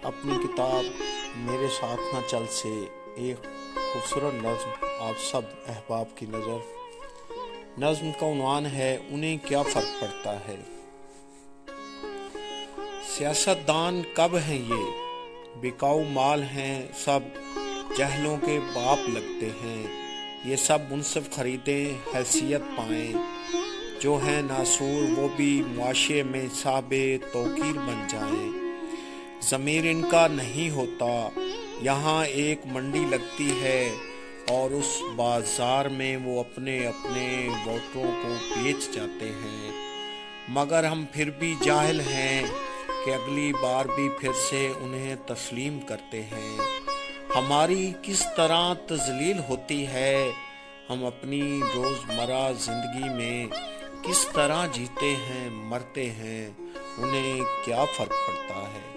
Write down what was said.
اپنی کتاب میرے ساتھ نہ چل سے ایک خوبصورت نظم آپ سب احباب کی نظم کا عنوان ہے انہیں کیا فرق پڑتا ہے۔ سیاستدان کب ہیں یہ بکاؤ مال ہیں، سب جہلوں کے باپ لگتے ہیں، یہ سب منصف خریدیں حیثیت پائیں، جو ہیں ناسور وہ بھی معاشرے میں صاحب توقیر بن جائیں۔ ضمیر ان کا نہیں ہوتا، یہاں ایک منڈی لگتی ہے اور اس بازار میں وہ اپنے ووٹروں کو بیچ جاتے ہیں، مگر ہم پھر بھی جاہل ہیں کہ اگلی بار بھی پھر سے انہیں تسلیم کرتے ہیں۔ ہماری کس طرح تذلیل ہوتی ہے، ہم اپنی روزمرہ زندگی میں کس طرح جیتے ہیں مرتے ہیں، انہیں کیا فرق پڑتا ہے۔